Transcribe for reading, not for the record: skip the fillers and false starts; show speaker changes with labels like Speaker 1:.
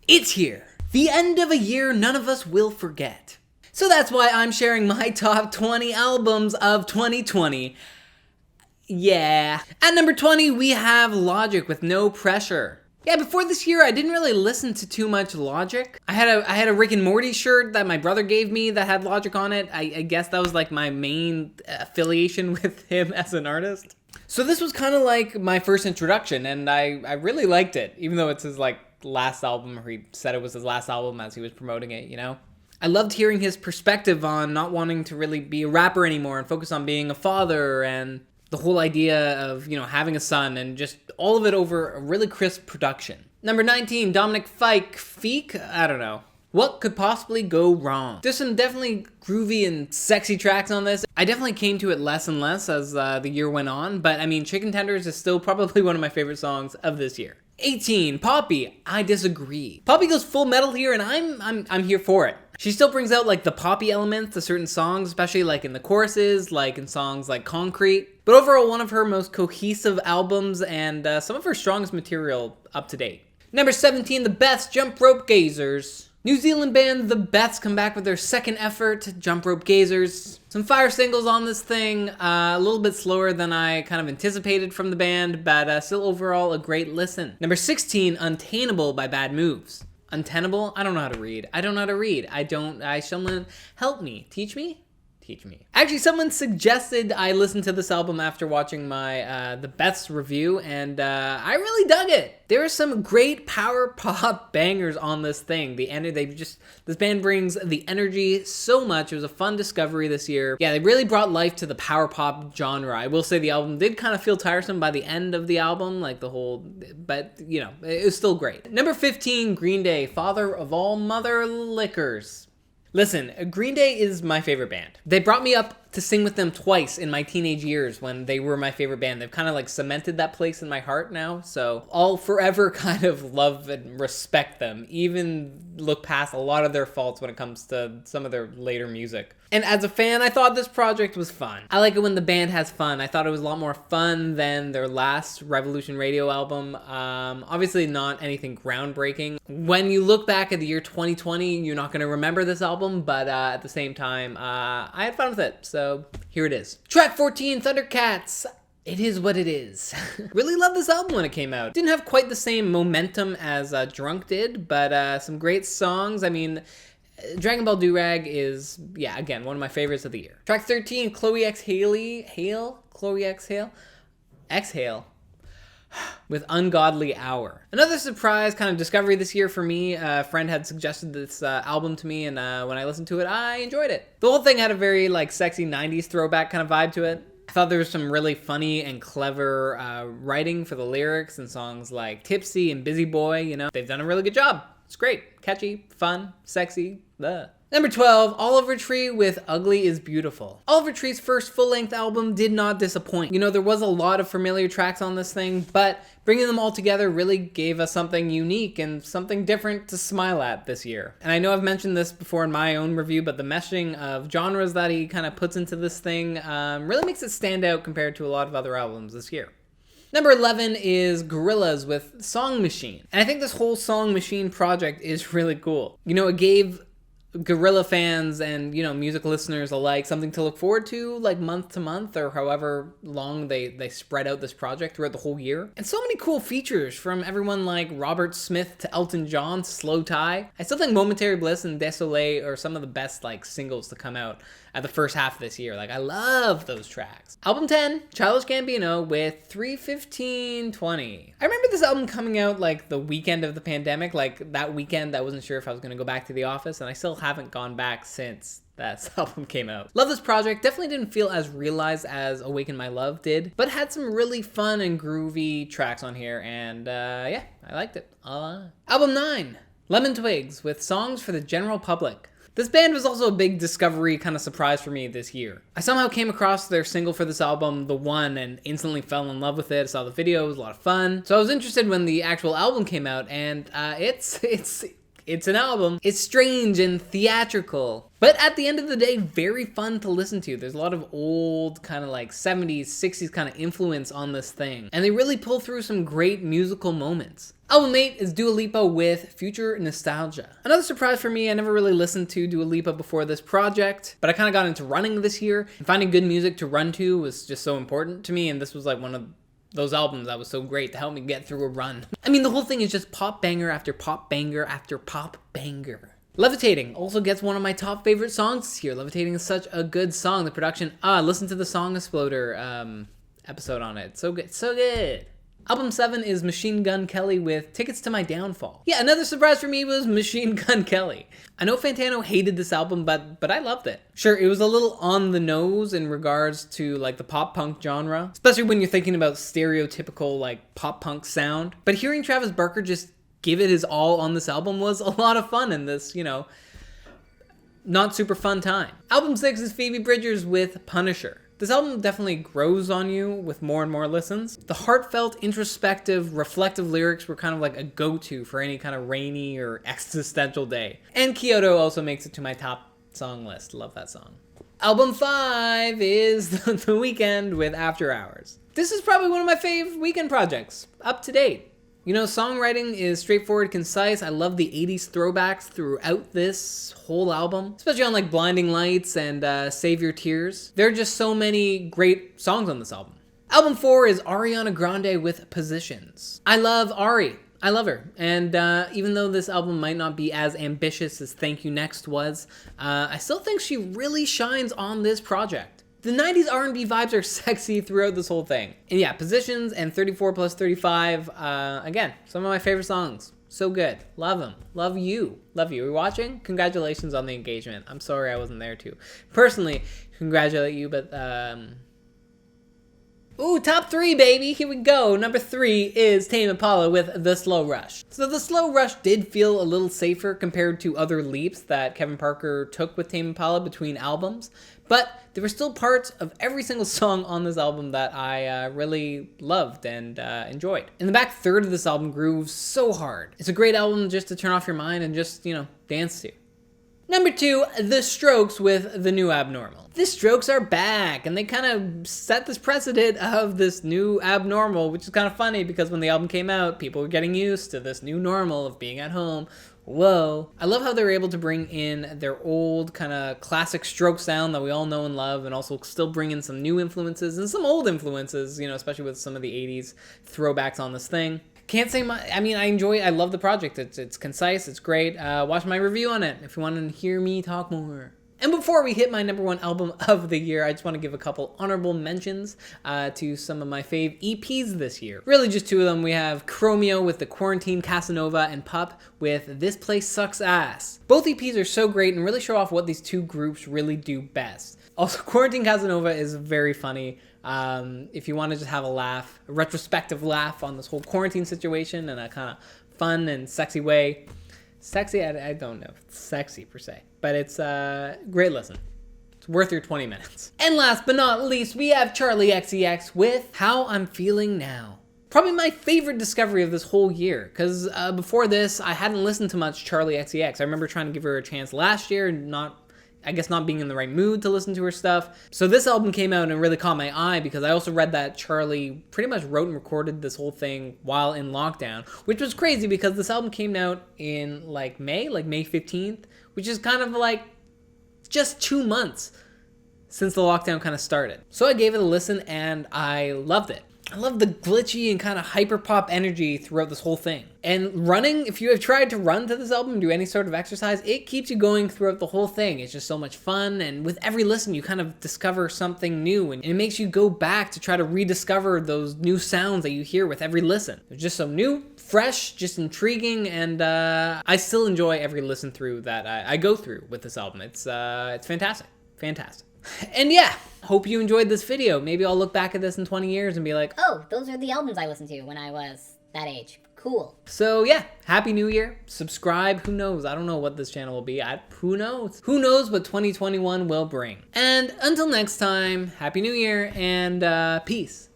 Speaker 1: It's here. The end of a year none of us will forget. So that's why I'm sharing my top 20 albums of 2020. Yeah. At number 20, we have Logic with No Pressure. Yeah, before this year, I didn't really listen to too much Logic. I had a Rick and Morty shirt that my brother gave me that had Logic on it. I guess that was like my main affiliation with him as an artist. So this was kind of like my first introduction, and I really liked it, even though it's his like last album, or he said it was his last album as he was promoting it, you know? I loved hearing his perspective on not wanting to really be a rapper anymore and focus on being a father, and the whole idea of, you know, having a son, and just all of it over a really crisp production. Number 19, Dominic, Fike, I don't know. What could possibly go wrong? There's some definitely groovy and sexy tracks on this. I definitely came to it less and less as the year went on, but I mean, Chicken Tenders is still probably one of my favorite songs of this year. 18, Poppy, I disagree. Poppy goes full metal here, and I'm here for it. She still brings out like the poppy elements to certain songs, especially like in the choruses, like in songs like Concrete. But overall, one of her most cohesive albums, and some of her strongest material up to date. Number 17, the Beths, Jump Rope Gazers. New Zealand band The Beths come back with their second effort, Jump Rope Gazers. Some fire singles on this thing, a little bit slower than I kind of anticipated from the band, but still overall a great listen. Number 16, Untainable by Bad Moves. Untenable? I don't know how to read. Someone help me. Teach me? Teach me. Actually, someone suggested I listen to this album after watching my the Beths review, and I really dug it. There are some great power pop bangers on this thing. This band brings the energy so much. It was a fun discovery this year. Yeah, they really brought life to the power pop genre. I will say the album did kind of feel tiresome by the end of the album, but you know, it was still great. Number 15, Green Day, Father of All Mother Liquors. Listen, Green Day is my favorite band. They brought me up to sing with them twice in my teenage years when they were my favorite band. They've kind of like cemented that place in my heart now, so I'll forever kind of love and respect them, even look past a lot of their faults when it comes to some of their later music. And as a fan, I thought this project was fun. I like it when the band has fun. I thought it was a lot more fun than their last Revolution Radio album. Obviously not anything groundbreaking. When you look back at the year 2020, you're not going to remember this album, but at the same time, I had fun with it, so here it is. Track 14, Thundercats. It is what it is. Really loved this album when it came out. Didn't have quite the same momentum as Drunk did, but some great songs. I mean, Dragon Ball Durag is, yeah, again, one of my favorites of the year. Track 13, Chloe Exhale with Ungodly Hour. Another surprise kind of discovery this year for me. A friend had suggested this album to me, and when I listened to it, I enjoyed it. The whole thing had a very like sexy 90s throwback kind of vibe to it. I thought there was some really funny and clever writing for the lyrics and songs like Tipsy and Busy Boy, you know. They've done a really good job. It's great. Catchy, fun, sexy. Number 12, Oliver Tree with Ugly is Beautiful. Oliver Tree's first full-length album did not disappoint. You know, there was a lot of familiar tracks on this thing, but bringing them all together really gave us something unique and something different to smile at this year. And I know I've mentioned this before in my own review, but the meshing of genres that he kind of puts into this thing really makes it stand out compared to a lot of other albums this year. Number 11 is Gorillaz with Song Machine. And I think this whole Song Machine project is really cool. You know, it gave Gorilla fans and, you know, music listeners alike something to look forward to, like month to month or however long they spread out this project throughout the whole year. And so many cool features from everyone like Robert Smith to Elton John, Slow Tie. I still think Momentary Bliss and Désolé are some of the best like singles to come out at the first half of this year. Like, I love those tracks. Album 10, Childish Gambino with 3:15:20. I remember this album coming out like the weekend of the pandemic. Like that weekend, I wasn't sure if I was gonna go back to the office, and I still haven't gone back since that album came out. Love this project. Definitely didn't feel as realized as Awaken My Love did, but had some really fun and groovy tracks on here, and yeah, I liked it. Album 9, Lemon Twigs with Songs for the General Public. This band was also a big discovery kind of surprise for me this year. I somehow came across their single for this album, The One, and instantly fell in love with it. I saw the video, it was a lot of fun. So I was interested when the actual album came out, and it's It's an album. It's strange and theatrical, but at the end of the day, very fun to listen to. There's a lot of old kind of like 70s, 60s kind of influence on this thing, and they really pull through some great musical moments. Album 8 is DoAleppo with Future Nostalgia. Another surprise for me, I never really listened to Dua Lipa before this project, but I kind of got into running this year, and finding good music to run to was just so important to me, and this was like one of those albums that was so great to help me get through a run. I mean, the whole thing is just pop banger after pop banger after pop banger. Levitating also gets one of my top favorite songs this year. Levitating is such a good song. The production, listen to the Song Exploder episode on it. So good, so good. Album 7 is Machine Gun Kelly with Tickets to My Downfall. Yeah, another surprise for me was Machine Gun Kelly. I know Fantano hated this album, but I loved it. Sure, it was a little on the nose in regards to like the pop punk genre, especially when you're thinking about stereotypical like pop punk sound. But hearing Travis Barker just give it his all on this album was a lot of fun in this, not super fun time. Album 6 is Phoebe Bridges with Punisher. This album definitely grows on you with more and more listens. The heartfelt, introspective, reflective lyrics were kind of like a go-to for any kind of rainy or existential day. And Kyoto also makes it to my top song list. Love that song. Album 5 is The Weeknd with After Hours. This is probably one of my fave Weeknd projects. Up to date. Songwriting is straightforward, concise. I love the 80s throwbacks throughout this whole album, especially on like Blinding Lights and Save Your Tears. There are just so many great songs on this album. Album 4 is Ariana Grande with Positions. I love Ari. I love her. And even though this album might not be as ambitious as Thank You Next was, I still think she really shines on this project. The 90s R&B vibes are sexy throughout this whole thing. And yeah, Positions and 34 plus 35, again, some of my favorite songs. So good. Love them. Love you. Love you. Are you watching? Congratulations on the engagement. I'm sorry I wasn't there to personally congratulate you, but ooh, top 3, baby. Here we go. Number 3 is Tame Impala with The Slow Rush. So The Slow Rush did feel a little safer compared to other leaps that Kevin Parker took with Tame Impala between albums, but there were still parts of every single song on this album that I really loved and enjoyed. In the back third of this album grooves so hard. It's a great album just to turn off your mind and just, dance to. Number 2, The Strokes with The New Abnormal. The Strokes are back, and they kind of set this precedent of this new abnormal, which is kind of funny because when the album came out, people were getting used to this new normal of being at home. Whoa. I love how they were able to bring in their old kind of classic Stroke sound that we all know and love, and also still bring in some new influences and some old influences, especially with some of the 80s throwbacks on this thing. Can't say much. I mean, I love the project. It's concise, it's great. Watch my review on it if you want to hear me talk more. And before we hit my number 1 album of the year, I just want to give a couple honorable mentions to some of my fave EPs this year. Really just 2 of them. We have Chromeo with The Quarantine Casanova and Pup with This Place Sucks Ass. Both EPs are so great and really show off what these 2 groups really do best. Also, Quarantine Casanova is very funny. If you want to just have a laugh, a retrospective laugh on this whole quarantine situation in a kind of fun and sexy way. Sexy, I don't know if it's sexy per se, but it's a great listen. It's worth your 20 minutes. And last but not least, we have Charli XCX with How I'm Feeling Now. Probably my favorite discovery of this whole year, because before this, I hadn't listened to much Charli XCX. I remember trying to give her a chance last year and not being in the right mood to listen to her stuff. So this album came out and really caught my eye because I also read that Charli pretty much wrote and recorded this whole thing while in lockdown, which was crazy because this album came out in like May 15th, which is kind of like just 2 months since the lockdown kind of started. So I gave it a listen and I loved it. I love the glitchy and kind of hyper-pop energy throughout this whole thing. And running, if you have tried to run to this album, do any sort of exercise, it keeps you going throughout the whole thing. It's just so much fun, and with every listen, you kind of discover something new, and it makes you go back to try to rediscover those new sounds that you hear with every listen. It's just so new, fresh, just intriguing, and I still enjoy every listen through that I go through with this album. It's fantastic. Fantastic. And yeah, hope you enjoyed this video. Maybe I'll look back at this in 20 years and be like,
Speaker 2: oh, those are the albums I listened to when I was that age. Cool.
Speaker 1: So yeah, Happy New Year. Subscribe. Who knows? I don't know what this channel will be. Who knows? Who knows what 2021 will bring? And until next time, Happy New Year and peace.